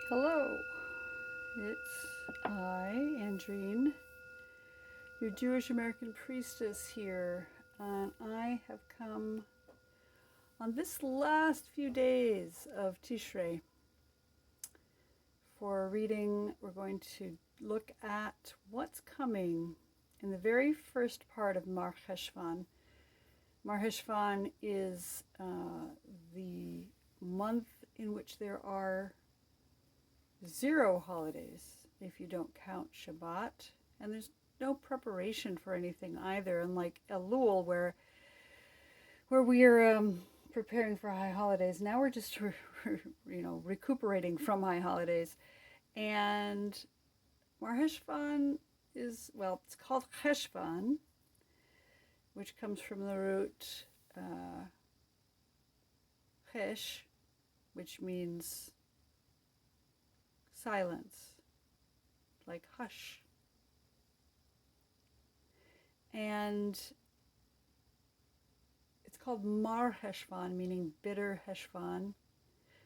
Hello, it's I, Andrine, your Jewish American priestess here, and I have come on this last few days of Tishrei for a reading. We're going to look at what's coming in the very first part of Marcheshvan. Marcheshvan is the month in which there are 0 holidays if you don't count Shabbat, and there's no preparation for anything either, unlike Elul where we are preparing for high holidays. Now we're just recuperating from high holidays. And Marcheshvan is, well, it's called Cheshvan, which comes from the root chesh, which means silence, like hush. And it's called Marcheshvan, meaning bitter Heshvan,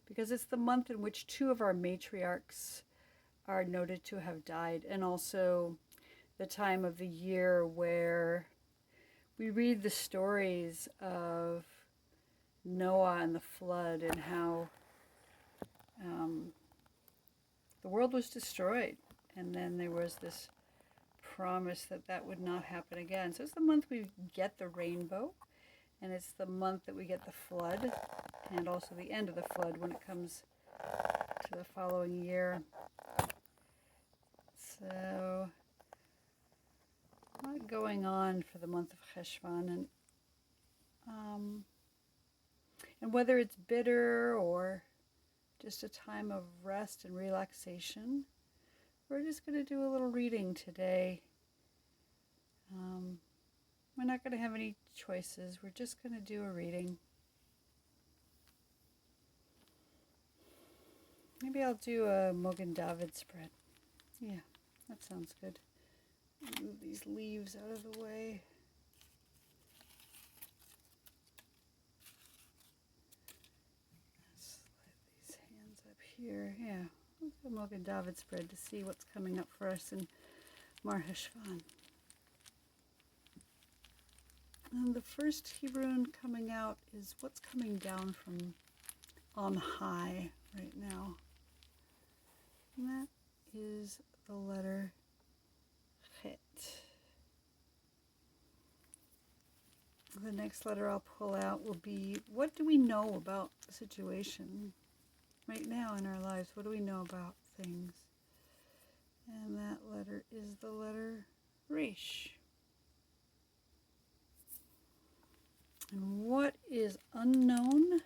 because it's the month in which 2 of our matriarchs are noted to have died, and also the time of the year where we read the stories of Noah and the flood and how the world was destroyed, and then there was this promise that that would not happen again. So it's the month we get the rainbow, and it's the month that we get the flood, and also the end of the flood when it comes to the following year. So a lot going on for the month of Cheshvan, and whether it's bitter or just a time of rest and relaxation, we're just going to do a little reading today. We're not going to have any choices. We're just going to do a reading. Maybe I'll do a Mogen David spread. Yeah, that sounds good. Move these leaves out of the way. Slide these hands up here. Yeah, let's do a Mogen David spread to see what's coming up for us in Marcheshvan. And the first Hebrew coming out is what's coming down from on high right now. And that is the letter Chet. The next letter I'll pull out will be, what do we know about the situation right now in our lives? What do we know about things? And that letter is the letter Resh. And what is unknown?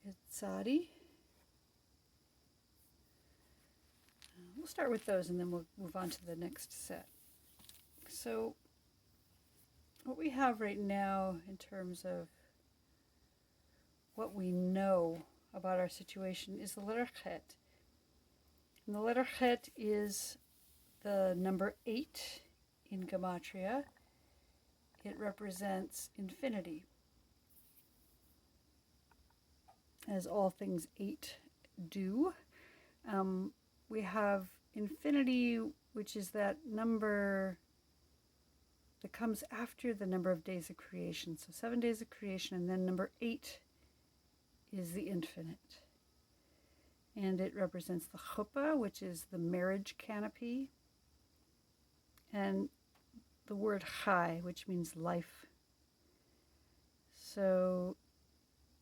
It's Tzadi. We'll start with those and then we'll move on to the next set. So what we have right now in terms of what we know about our situation is the letter Chet. And the letter Chet is the number 8 in Gematria. It represents infinity, as all things 8 do. We have infinity, which is that number that comes after the number of days of creation. So 7 days of creation, and then number 8 is the infinite. And it represents the chuppah, which is the marriage canopy, and the word chai, which means life. So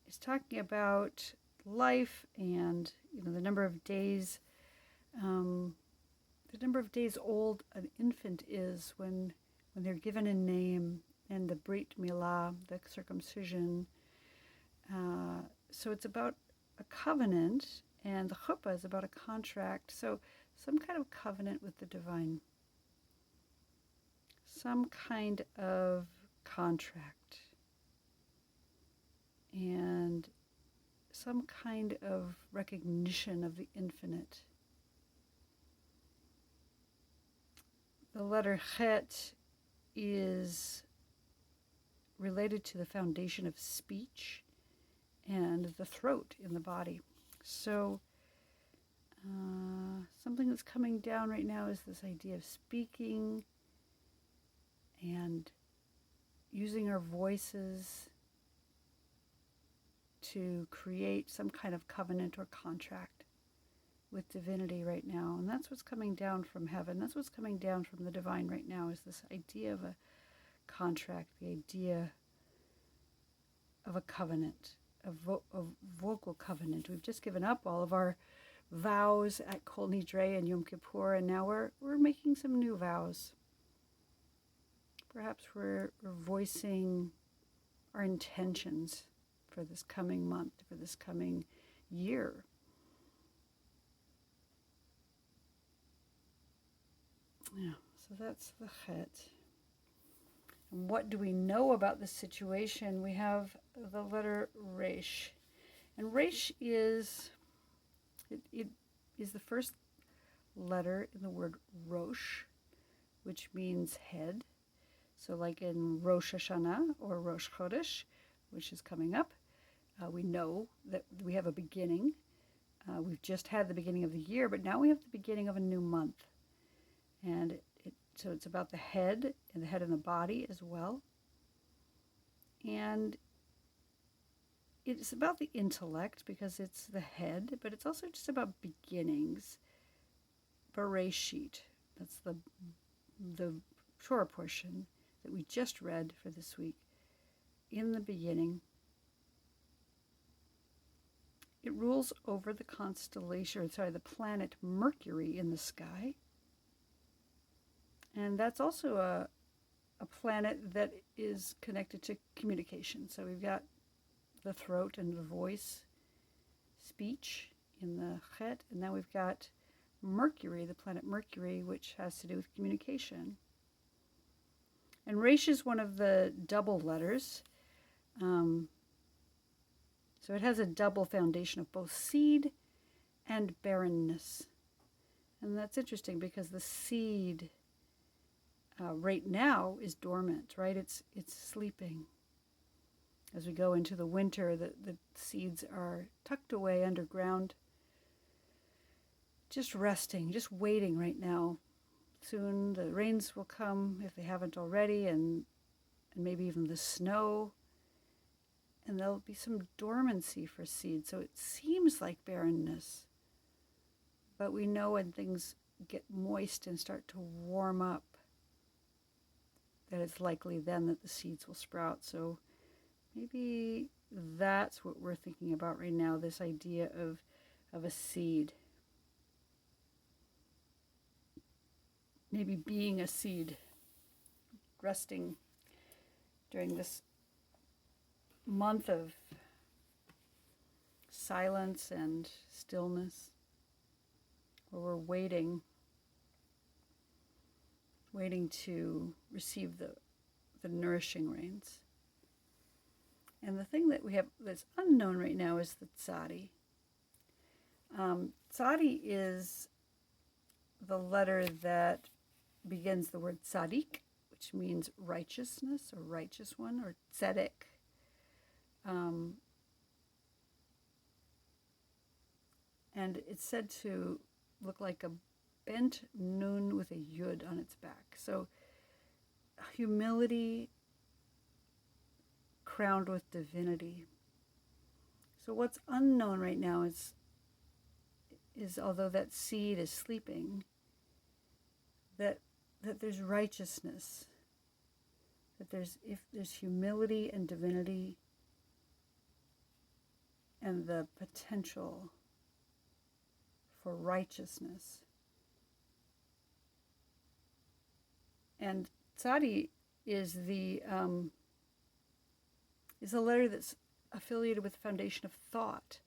it's talking about life and the number of days. The number of days old an infant is when they're given a name, and the Brit Milah, the circumcision. So it's about a covenant, and the chuppah is about a contract. So some kind of covenant with the divine. Some kind of contract. And some kind of recognition of the infinite. The letter Chet is related to the foundation of speech and the throat in the body. So something that's coming down right now is this idea of speaking and using our voices to create some kind of covenant or contract with divinity right now. And that's what's coming down from heaven. That's what's coming down from the divine right now, is this idea of a contract, the idea of a covenant, a vocal covenant. We've just given up all of our vows at Kol Nidre and Yom Kippur, and now we're making some new vows. Perhaps we're voicing our intentions for this coming month, for this coming year. Yeah, so that's the Chet. And what do we know about the situation? We have the letter Resh. And Resh is it is the first letter in the word Rosh, which means head. So like in Rosh Hashanah or Rosh Chodesh, which is coming up, we know that we have a beginning. We've just had the beginning of the year, but now we have the beginning of a new month. And so it's about the head and the head and the body as well. And it's about the intellect because it's the head, but it's also just about beginnings. Bereshit, that's the Torah portion that we just read for this week. In the beginning, it rules over the the planet Mercury in the sky. And that's also a planet that is connected to communication. So we've got the throat and the voice, speech in the Chet, and now we've got Mercury, the planet Mercury, which has to do with communication. And Resh is one of the double letters. So it has a double foundation of both seed and barrenness. And that's interesting because the seed right now is dormant, right? It's sleeping. As we go into the winter, the seeds are tucked away underground, just resting, just waiting right now. Soon the rains will come, if they haven't already, and maybe even the snow. And there'll be some dormancy for seeds. So it seems like barrenness. But we know when things get moist and start to warm up, that it's likely then that the seeds will sprout. So maybe that's what we're thinking about right now, this idea of a seed. Maybe being a seed, resting during this month of silence and stillness, where we're waiting to receive the nourishing rains. And the thing that we have that's unknown right now is the tzadi. Tzadi is the letter that begins the word tzadik, which means righteousness or righteous one, or tzedek. And it's said to look like a bent nun with a yud on its back. So humility crowned with divinity. So what's unknown right now is although that seed is sleeping, that there's righteousness, that there's humility and divinity and the potential for righteousness. And tzadi is a letter that's affiliated with the foundation of thought.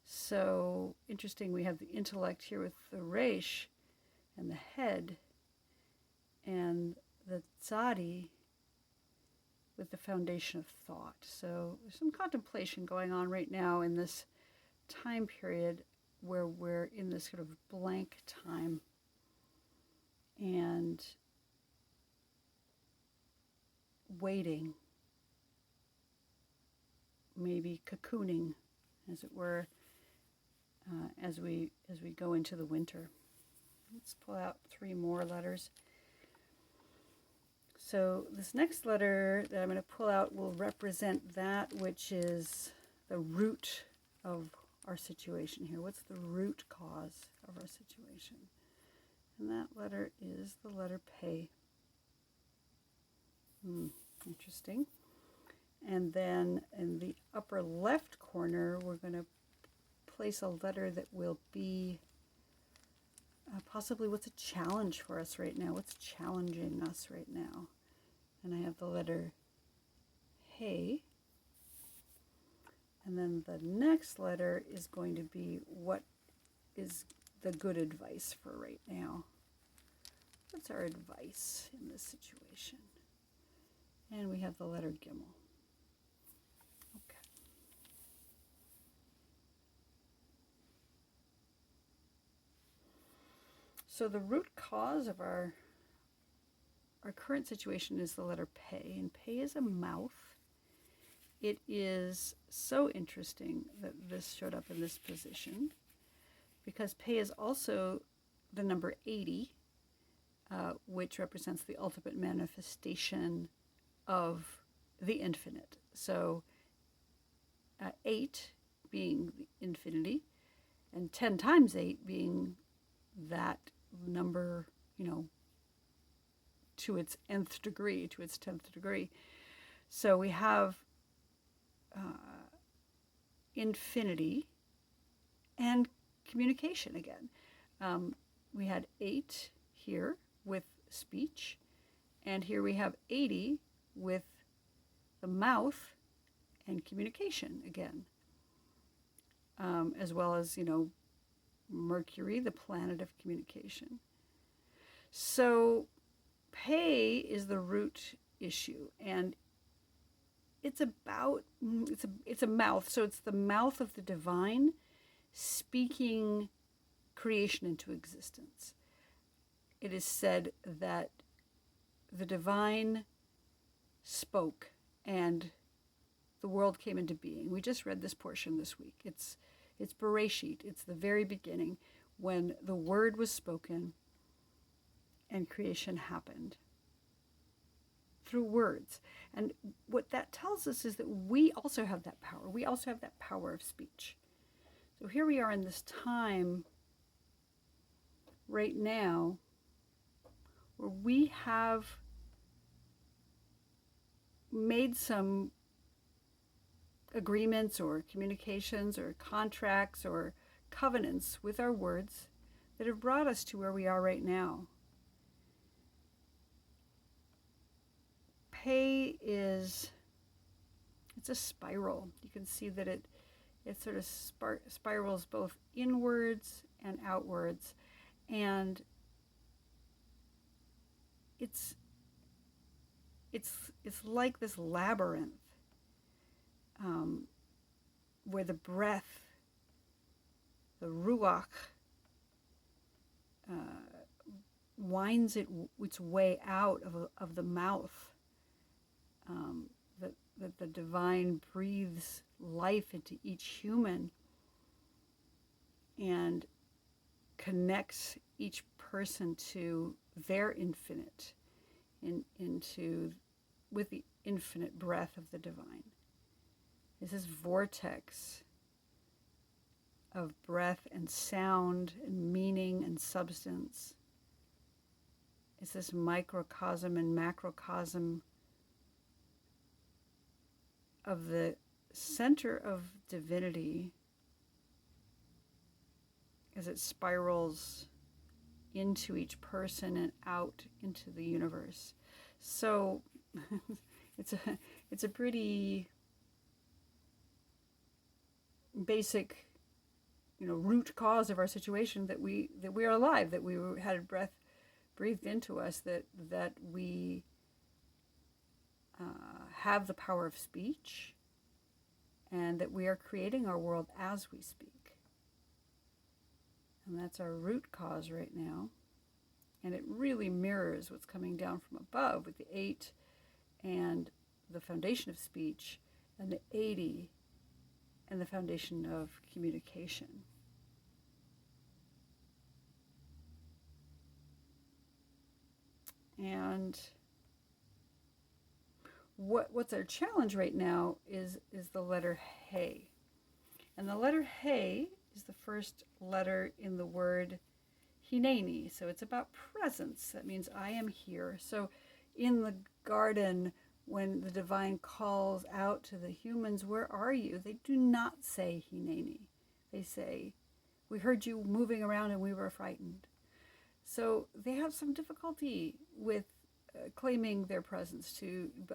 So interesting, we have the intellect here with the resh and the head, and the tzadi with the foundation of thought. So there's some contemplation going on right now in this time period where we're in this sort of blank time and waiting. And the tzadi is the letter that's affiliated with the foundation of thought. So interesting, we have the intellect here with the resh and the head, and the tzadi with the foundation of thought. So there's some contemplation going on right now in this time period where we're in this sort of blank time and waiting. And maybe cocooning, as it were, as we go into the winter. Let's pull out 3 more letters. So this next letter that I'm going to pull out will represent that which is the root of our situation here. What's the root cause of our situation? And that letter is the letter Pe. Interesting. And then in the upper left corner, we're going to place a letter that will be possibly what's a challenge for us right now. What's challenging us right now? And I have the letter He. And then the next letter is going to be what is the good advice for right now. What's our advice in this situation? And we have the letter Gimel. Okay. So the root cause of our current situation is the letter Pe, and Pe is a mouth. It is so interesting that this showed up in this position, because Pe is also the number 80, which represents the ultimate manifestation of the infinite. So 8 being the infinity, and 10 times 8 being that number, to its nth degree, to its 10th degree. So we have infinity and communication again. We had 8 here with speech, and here we have 80 with the mouth and communication again, as well as, Mercury, the planet of communication. So Pe is the root issue, and it's a mouth. So it's the mouth of the divine speaking creation into existence. It is said that the divine spoke and the world came into being. We just read this portion this week. It's Bereshit. It's the very beginning when the word was spoken and creation happened through words. And what that tells us is that we also have that power. We also have that power of speech. So here we are in this time right now where we have made some agreements or communications or contracts or covenants with our words that have brought us to where we are right now. Pe it's a spiral. You can see that it sort of spirals both inwards and outwards, and it's like this labyrinth where the breath, the ruach, winds its way out of the mouth. That the divine breathes life into each human and connects each person to their infinite, with the infinite breath of the divine. It's this vortex of breath and sound and meaning and substance. It's this microcosm and macrocosm of the center of divinity as it spirals into each person and out into the universe. So it's a pretty basic, root cause of our situation that we are alive, that we had breath breathed into us, that we have the power of speech, and that we are creating our world as we speak. And that's our root cause right now. And it really mirrors what's coming down from above with the 8 and the foundation of speech, and the 80 and the foundation of communication. And what's our challenge right now is the letter He. And the letter He is the first letter in the word Hineni. So it's about presence. That means I am here. So in the garden, when the divine calls out to the humans, where are you? They do not say Hineni. They say, we heard you moving around and we were frightened. So they have some difficulty with claiming their presence,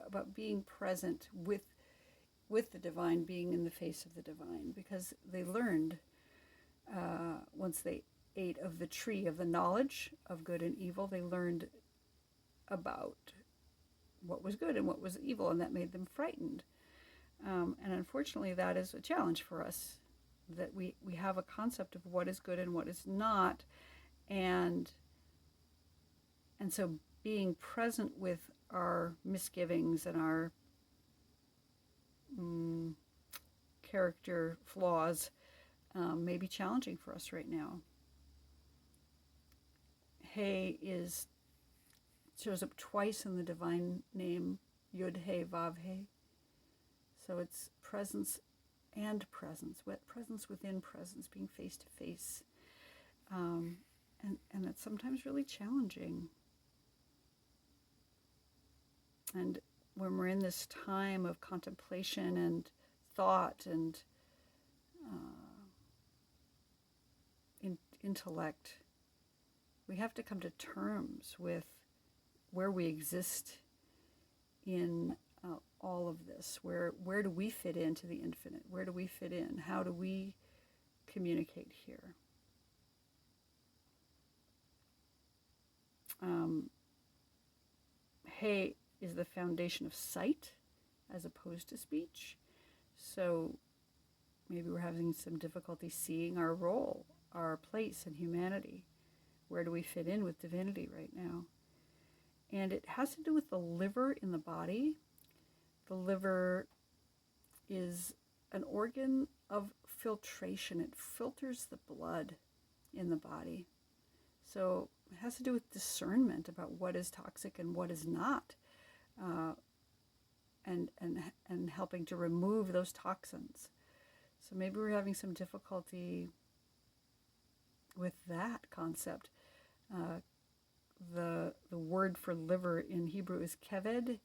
about being present with the divine, being in the face of the divine, because they learned once they ate of the tree of the knowledge of good and evil, they learned about what was good and what was evil, and that made them frightened. And unfortunately, that is a challenge for us, that we have a concept of what is good and what is not, and so being present with our misgivings and our character flaws may be challenging for us right now. He shows up twice in the divine name, Yud He Vav He. So it's presence and presence, presence within presence, being face to face. And that's sometimes really challenging. And when we're in this time of contemplation and thought and intellect, we have to come to terms with where we exist in all of this. Where do we fit into the infinite? Where do we fit in? How do we communicate here? He is the foundation of sight as opposed to speech. So maybe we're having some difficulty seeing our role, our place in humanity. Where do we fit in with divinity right now? And it has to do with the liver in the body. The liver is an organ of filtration. It filters the blood in the body. So it has to do with discernment about what is toxic and what is not, and helping to remove those toxins. So maybe we're having some difficulty with that concept. The word for liver in Hebrew is keved,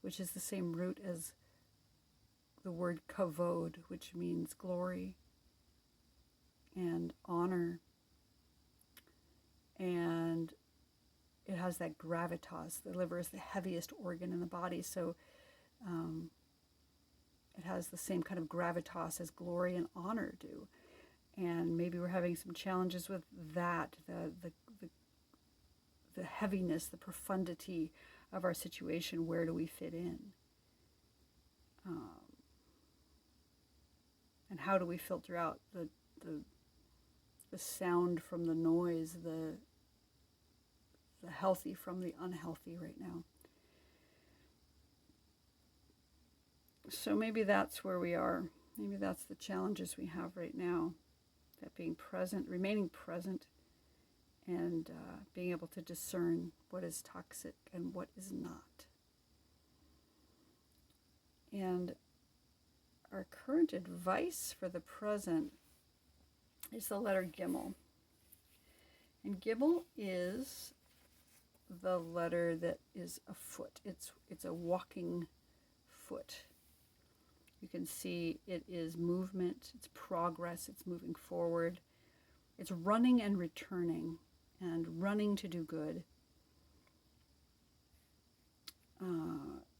which is the same root as the word kavod, which means glory and honor. And it has that gravitas. The liver is the heaviest organ in the body, so it has the same kind of gravitas as glory and honor do. And maybe we're having some challenges with that, the heaviness, the profundity of our situation. Where do we fit in? And how do we filter out the sound from the noise, the healthy from the unhealthy right now? So maybe that's where we are. Maybe that's the challenges we have right now. That being present, remaining present, and being able to discern what is toxic and what is not. And our current advice for the present is the letter Gimel. And Gimel is the letter that is a foot. It's a walking foot. You can see it is movement, it's progress, it's moving forward. It's running and returning, and running to do good.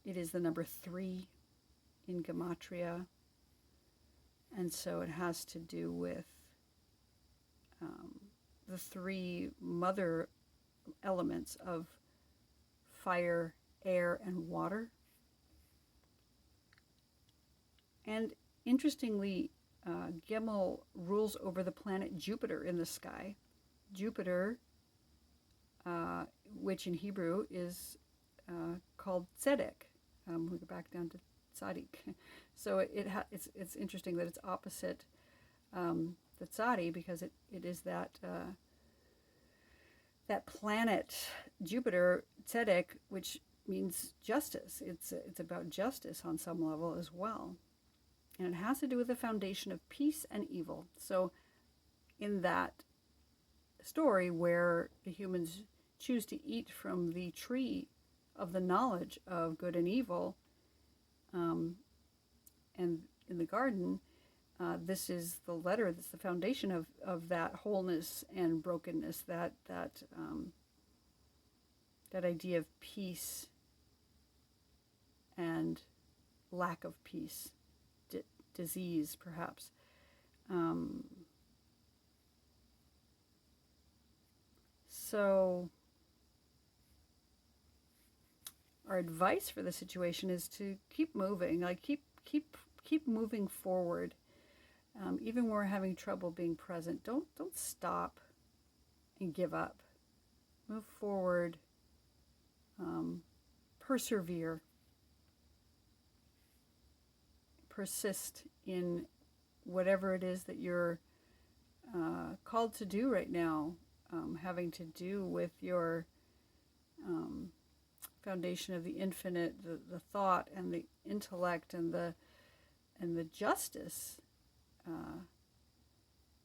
It is the number 3 in Gematria, and so it has to do with the 3 mother elements of fire, air, and water. And interestingly, Gimel rules over the planet Jupiter in the sky. Jupiter, which in Hebrew is called Tzedek. We go back down to tzaddik. So it's interesting that it's opposite the tzaddi, because it is that that planet Jupiter, tzedek, which means justice. It's about justice on some level as well. And it has to do with the foundation of peace and evil. So in that story where the humans choose to eat from the tree of the knowledge of good and evil, and in the garden, this is the letter that's the foundation of that wholeness and brokenness, that idea of peace and lack of peace, disease perhaps. So our advice for the situation is to keep moving, like keep moving forward. Even when we're having trouble being present, don't stop and give up. Move forward. Persevere. Persist in whatever it is that you're called to do right now, having to do with your foundation of the infinite, the thought and the intellect and the justice,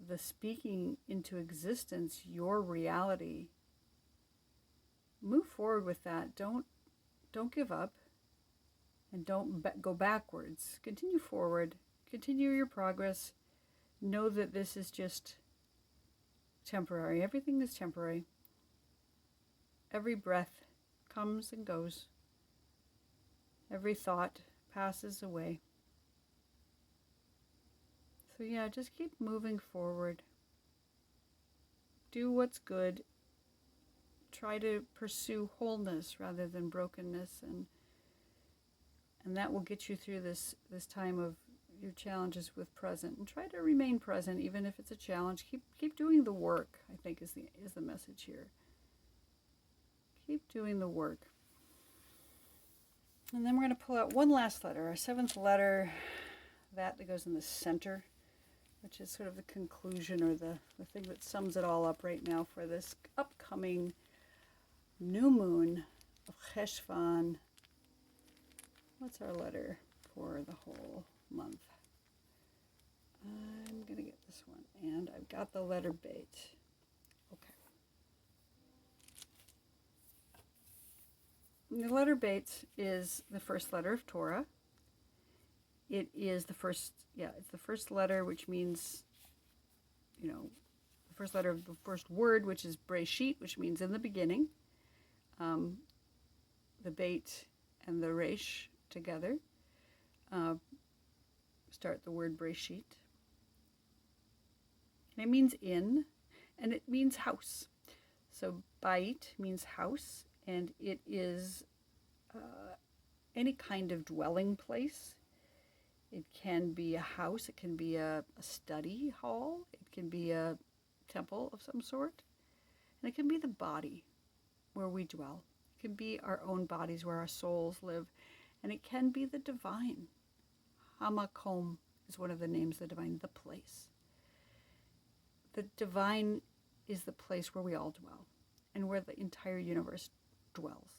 the speaking into existence your reality. Move forward with that. Don't give up, and don't go backwards. Continue forward. Continue your progress. Know that this is just temporary. Everything is temporary. Every breath comes and goes. Every thought passes away. So yeah, just keep moving forward. Do what's good. Try to pursue wholeness rather than brokenness, and that will get you through this time of your challenges with present. And try to remain present, even if it's a challenge. Keep doing the work, I think is the message here. Keep doing the work. And then we're going to pull out one last letter, our seventh letter, that goes in the center, which is sort of the conclusion, or the thing that sums it all up right now for this upcoming new moon of Cheshvan. What's our letter for the whole month? I'm going to get this one, and I've got the letter Beit. Okay. The letter Beit is the first letter of Torah. It is it's the first letter, which means, the first letter of the first word, which is Breshit, which means in the beginning. The Beit and the Resh together start the word Breshit. And it means in, and it means house. So Beit means house, and it is any kind of dwelling place. It can be a house, it can be a study hall, it can be a temple of some sort, and it can be the body where we dwell. It can be our own bodies where our souls live, and it can be the divine. Hamakom is one of the names of the divine, the place. The divine is the place where we all dwell, and where the entire universe dwells.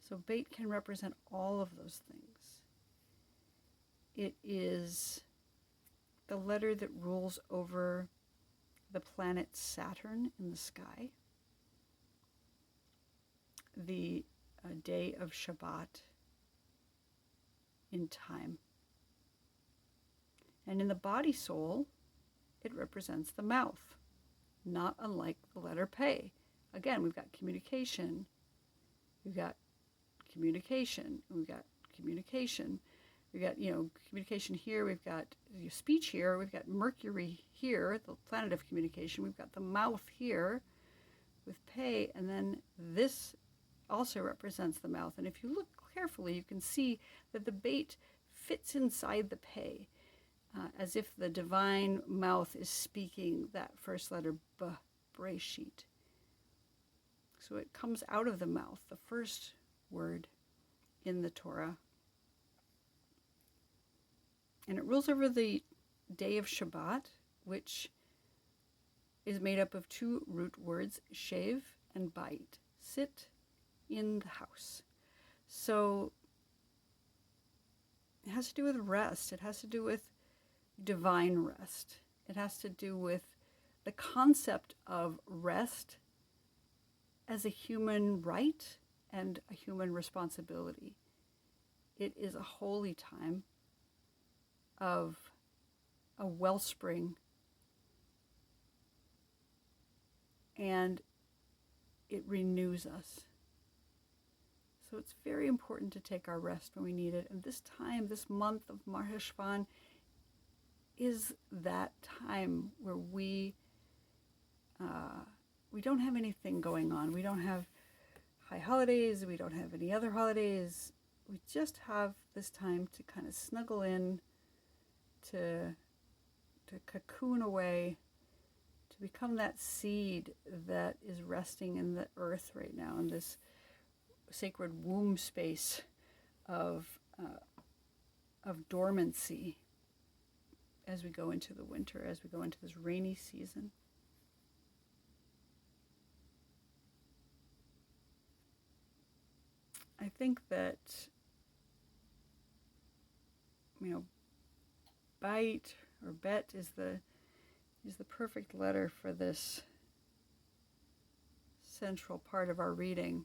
So Beit can represent all of those things. It is the letter that rules over the planet Saturn in the sky, the day of Shabbat in time. And in the body soul, it represents the mouth, not unlike the letter Pei. Again, we've got communication, we've got communication, we've got communication. We've got, communication here, we've got speech here, we've got Mercury here, the planet of communication, we've got the mouth here with Pei, and then this also represents the mouth. And if you look carefully, you can see that the Beit fits inside the Pei, as if the divine mouth is speaking that first letter, B, Breshit. So it comes out of the mouth, the first word in the Torah. And it rules over the day of Shabbat, which is made up of two root words, shev and bait, sit in the house. So it has to do with rest. It has to do with divine rest. It has to do with the concept of rest as a human right and a human responsibility. It is a holy time of a wellspring, and it renews us. So it's very important to take our rest when we need it. And this time, this month of Marcheshvan, is that time where we don't have anything going on. We don't have high holidays. We don't have any other holidays. We just have this time to kind of snuggle in, to cocoon away, to become that seed that is resting in the earth right now, in this sacred womb space of dormancy as we go into the winter, as we go into this rainy season. I think that, bait or bet is the perfect letter for this central part of our reading.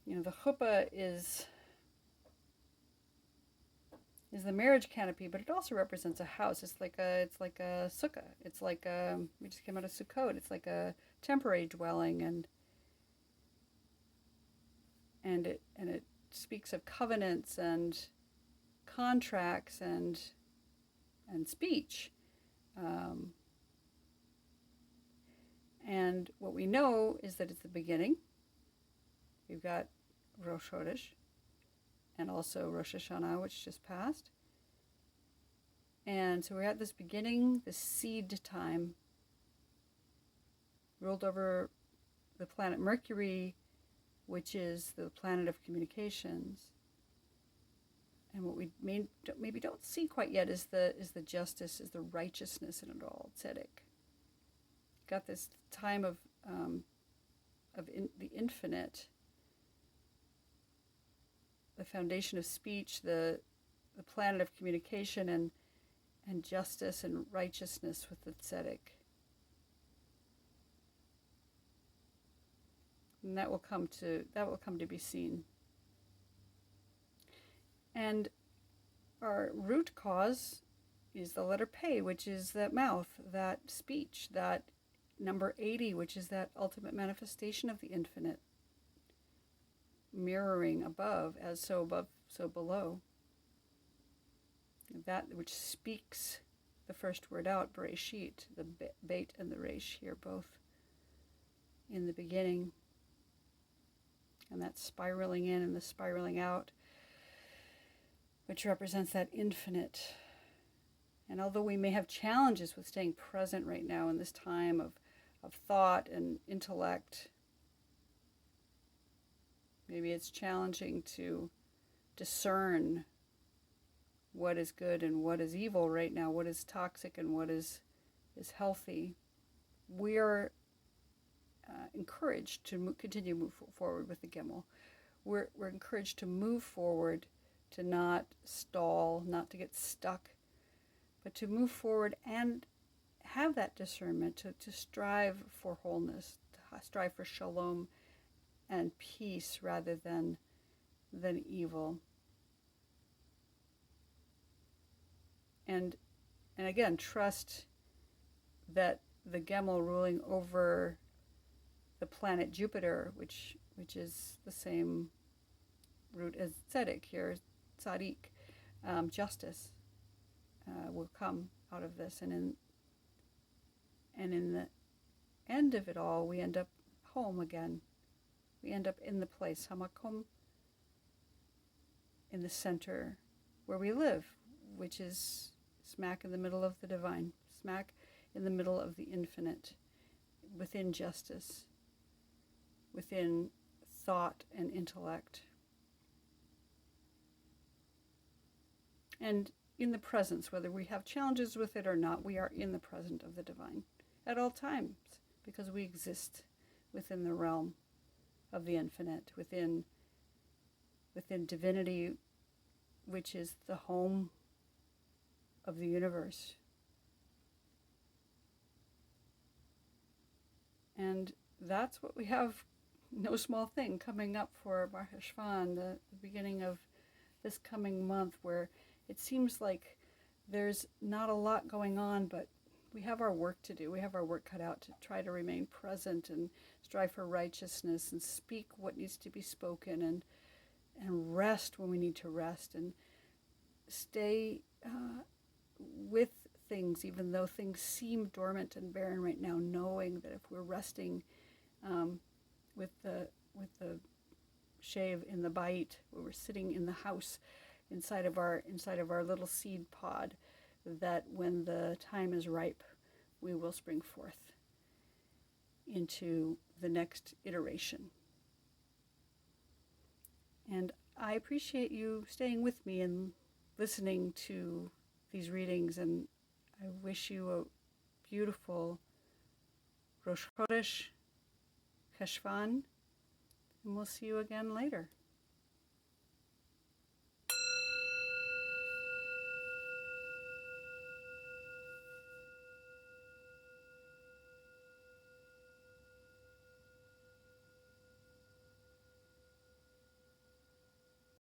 The chuppah is the marriage canopy, but it also represents a house. It's like a sukkah. It's like we just came out of Sukkot. It's like a temporary dwelling, and it speaks of covenants and contracts and speech. And what we know is that it's the beginning. We've got Rosh Chodesh and also Rosh Hashanah, which just passed. And so we're at this beginning, this seed time, ruled over the planet Mercury, which is the planet of communications. And what we maybe don't see quite yet is the justice, is the righteousness in it all, tzedek. Got this time of the infinite, the foundation of speech, the planet of communication, and justice and righteousness with the tzedek. And that will come to be seen. And our root cause is the letter Pei, which is that mouth, that speech, that number 80, which is that ultimate manifestation of the infinite, mirroring above, as so above, so below. That which speaks the first word out, Bereshit, the beit and the resh here, both in the beginning. And that spiraling in and the spiraling out, which represents that infinite. And although we may have challenges with staying present right now in this time of thought and intellect, maybe it's challenging to discern what is good and what is evil right now, what is toxic and what is healthy. We are encouraged to continue to move forward with the Gimel. We're encouraged to move forward, to not stall, not to get stuck, but to move forward and have that discernment, to strive for wholeness, to strive for shalom and peace rather than evil. And again, trust that the Gimel ruling over the planet Jupiter, which is the same root as tzedek here, tzaddik, justice, will come out of this, and in the end of it all, we end up home again. We end up in the place, hamakom, in the center where we live, which is smack in the middle of the divine, smack in the middle of the infinite, within justice, within thought and intellect. and in the presence, whether we have challenges with it or not, we are in the presence of the divine at all times, because we exist within the realm of the infinite, within divinity, which is the home of the universe. And that's what we have, no small thing, coming up for Marcheshvan, the beginning of this coming month, where it seems like there's not a lot going on, but we have our work to do. We have our work cut out to try to remain present and strive for righteousness and speak what needs to be spoken, and rest when we need to rest, and stay with things, even though things seem dormant and barren right now, knowing that if we're resting with the shave in the bite, where we're sitting in the house inside of our little seed pod, that when the time is ripe, we will spring forth into the next iteration. And I appreciate you staying with me and listening to these readings, and I wish you a beautiful Rosh Chodesh, Cheshvan, and we'll see you again later.